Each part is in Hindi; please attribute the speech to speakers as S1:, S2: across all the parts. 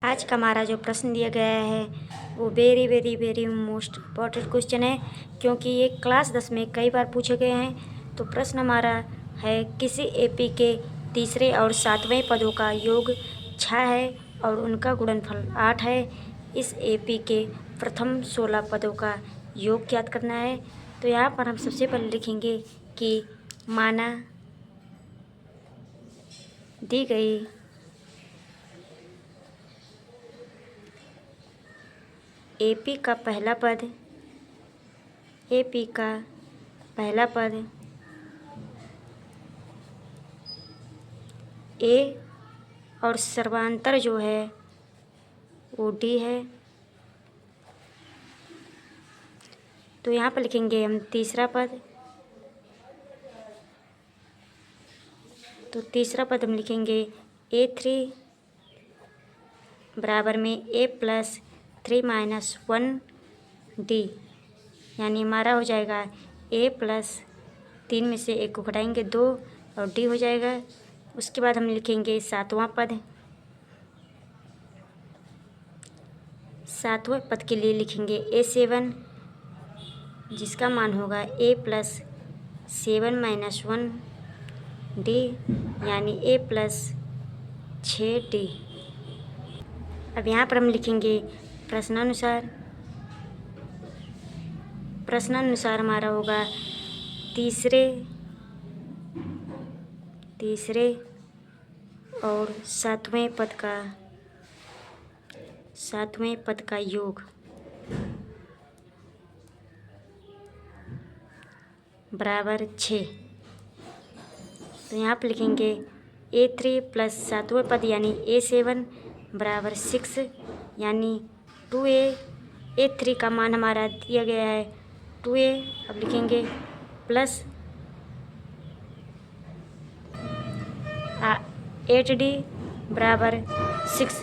S1: आज का हमारा जो प्रश्न दिया गया है वो very very very most important question है, क्योंकि ये क्लास 10 में कई बार पूछे गए हैं। तो प्रश्न हमारा है, किसी एपी के तीसरे और सातवें पदों का योग 6 है और उनका गुणनफल 8 है। इस एपी के प्रथम 16 पदों का योग ज्ञात करना है। तो यहाँ पर हम सबसे पहले लिखेंगे कि माना दी गई एपी का पहला पद ए और सर्वांतर जो है वो डी है। तो यहाँ पर लिखेंगे हम तीसरा पद। तो तीसरा पद हम लिखेंगे A3 बराबर में A+3-1D, यानी हमारा हो जाएगा A+3 में से एक को घटाएंगे 2 और D हो जाएगा। उसके बाद हम लिखेंगे सातवां पद। सातवें पद के लिए लिखेंगे A7, जिसका मान होगा A+7-1D, यानी A+6D। अब यहाँ पर हम लिखेंगे प्रश्नानुसार हमारा होगा तीसरे और सातवें पद का योग बराबर 6। तो यहाँ पर लिखेंगे A3 प्लस सातवें पद यानी A7 बराबर 6, यानी 2A। A3 का मान हमारा दिया गया है 2A। अब लिखेंगे प्लस 8D बराबर 6।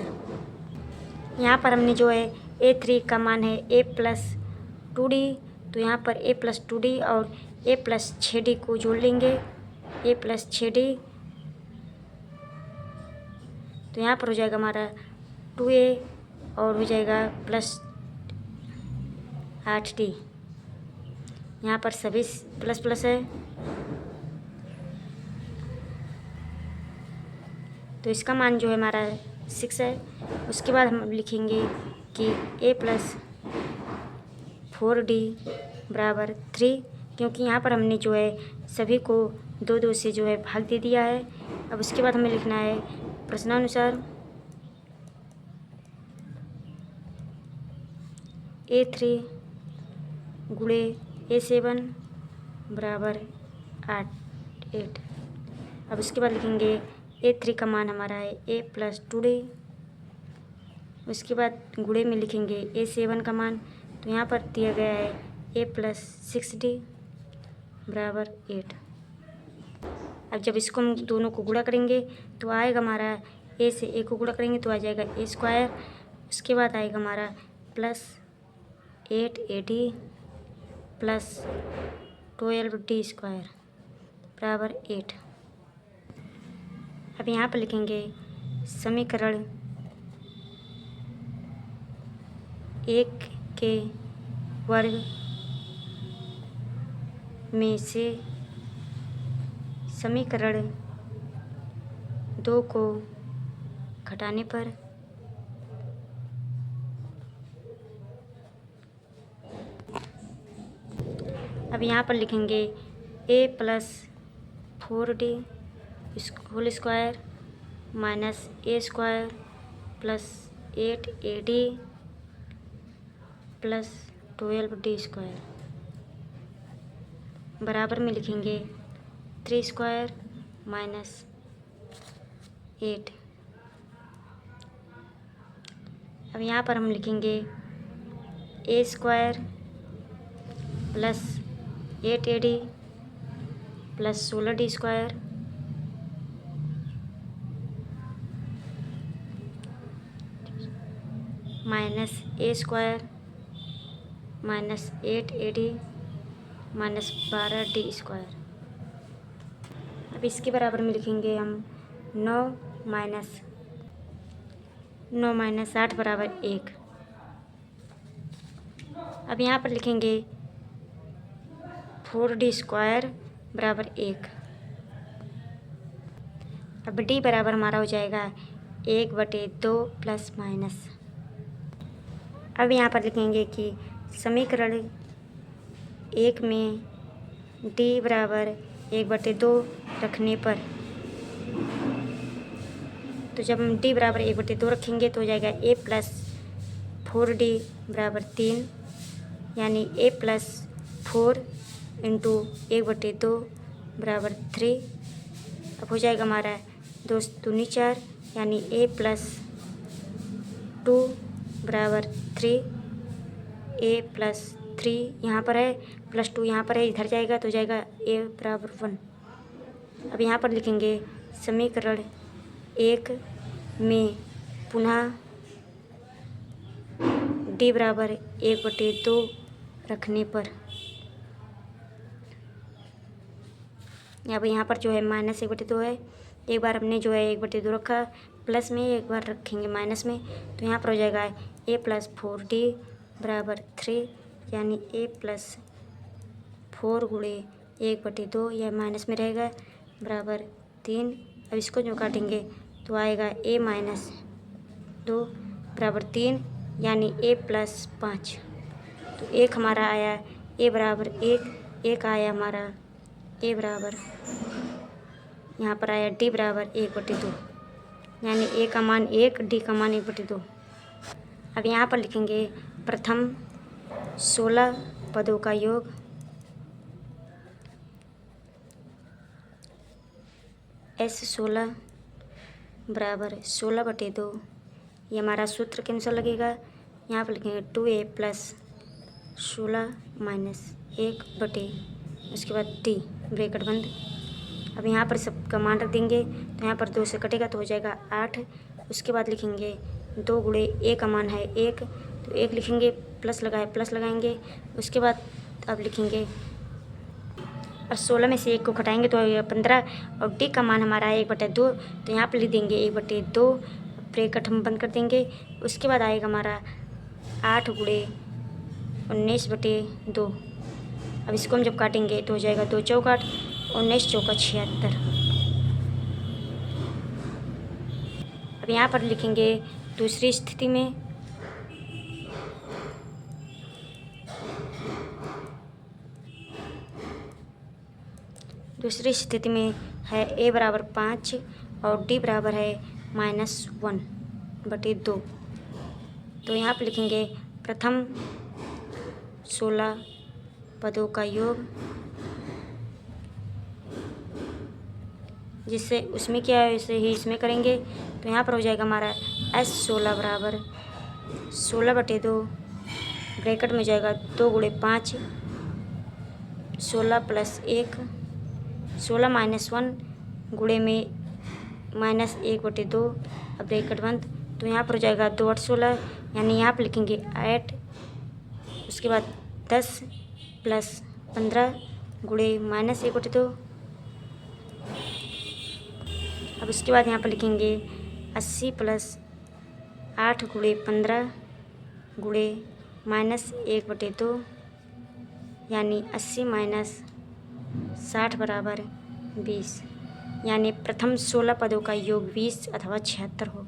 S1: यहाँ पर हमने जो है A3 का मान है A+2D, तो यहाँ पर A+2D और A+6D को जोड़ लेंगे, A+6D। तो यहाँ पर हो जाएगा हमारा 2A और हो जाएगा प्लस 8D। यहाँ पर सभी प्लस प्लस है, तो इसका मान जो है हमारा 6 है। उसके बाद हम लिखेंगे कि A+4D बराबर 3, क्योंकि यहाँ पर हमने जो है सभी को 2-2 से जो है भाग दे दिया है। अब उसके बाद हमें लिखना है प्रश्नानुसार A3 गुणे A7 बराबर 8। अब उसके बाद लिखेंगे A3 का मान हमारा है A+2D। उसके बाद गुणे में लिखेंगे A7 का मान, तो यहाँ पर दिया गया है A+6D बराबर 8। अब जब इसको हम दोनों को गुणा करेंगे तो आएगा हमारा A से A को गुणा करेंगे तो आ जाएगा A²। उसके बाद आएगा हमारा प्लस 8AD प्लस 12D² बराबर 8। अब यहाँ पर लिखेंगे समीकरण 1 के वर्ग में से समीकरण 2 को घटाने पर अब यहाँ पर लिखेंगे A+4D whole square minus A² plus 8AD plus 12D² बराबर में लिखेंगे 3² माइनस 8। अब यहाँ पर हम लिखेंगे A² plus 8AD plus 16D² minus A² minus 8AD minus 12D²। अब इसके बराबर में लिखेंगे हम 9 माइनस 9 माइनस 60 बराबर 1। अब यहाँ पर लिखेंगे 4d स्क्वायर बराबर 1। अब d बराबर हमारा हो जाएगा 1/2 प्लस माइनस। अब यहाँ पर लिखेंगे कि समीकरण 1 में d बराबर 1/2 रखने पर, तो जब हम d बराबर 1/2 रखेंगे तो हो जाएगा a प्लस 4d बराबर 3, यानी a प्लस 4 इंटू 1/2 बराबर 3। अब हो जाएगा हमारा 2 दूनी 4, यानी a प्लस 2 बराबर 3। a प्लस 3 यहाँ पर है, प्लस 2 यहाँ पर है, इधर जाएगा तो हो जाएगा a बराबर 1। अब यहाँ पर लिखेंगे समीकरण 1 में पुनः d बराबर 1/2 रखने पर, अब यहाँ पर जो है माइनस 1/2 है। एक बार हमने जो है 1/2 रखा प्लस में, एक बार रखेंगे माइनस में, तो यहाँ पर हो जाएगा a प्लस 4d बराबर 3, यानी a प्लस 4 गुणे 1/2, यह माइनस में रहेगा, बराबर 3। अब इसको जो काटेंगे तो आएगा a माइनस 2 बराबर 3, यानी a प्लस 5। तो 1 हमारा आया a बराबर 1 आया हमारा a बराबर, यहाँ पर आया d बराबर 1/2, यानी a का मान 1, d का मान 1/2। अब यहाँ पर लिखेंगे प्रथम 16 पदों का योग S16 बराबर 16/2। ये हमारा सूत्र के अनुसार लगेगा। यहाँ पर लिखेंगे 2a प्लस 16 माइनस 1/, उसके बाद d ब्रैकेट बंद। अब यहाँ पर सब का मान रख देंगे, तो यहाँ पर 2 से कटेगा तो हो जाएगा 8। उसके बाद लिखेंगे 2 गुणे a का मान है 1, तो 1 लिखेंगे, प्लस लगाएंगे। उसके बाद अब लिखेंगे, और 16 में से 1 को घटाएंगे तो 15, और d का मान हमारा है 1/2, तो यहाँ पर लिख देंगे 1/2, ब्रैकेट हम बंद कर देंगे। उसके बाद आएगा हमारा 8 गुणे 19/2। अब इसको हम जब काटेंगे तो हो जाएगा 2 चौकाट, 19 चौका 76। अब यहाँ पर लिखेंगे दूसरी स्थिति में, है a बराबर 5 और d बराबर है -1/2। तो यहाँ पर लिखेंगे प्रथम 16 पदों का योग, जिससे उसमें क्या है वैसे ही इसमें करेंगे, तो यहाँ पर हो जाएगा हमारा S16 बराबर 16/2, ब्रैकेट में जाएगा 2 गुणे 5, 16 प्लस 1, 16 माइनस 1 गुणे में -1/2, अब ब्रैकेट बंद। तो यहाँ पर हो जाएगा 2 8 16, यानी यहाँ पर लिखेंगे 8, उसके बाद 10 प्लस 15 गुणे -1/2। अब उसके बाद यहाँ पर लिखेंगे 80 प्लस 8 गुणे 15 गुणे -1/2, यानी 80 माइनस 60 बराबर 20, यानी प्रथम 16 पदों का योग 20 अथवा 76 होगा।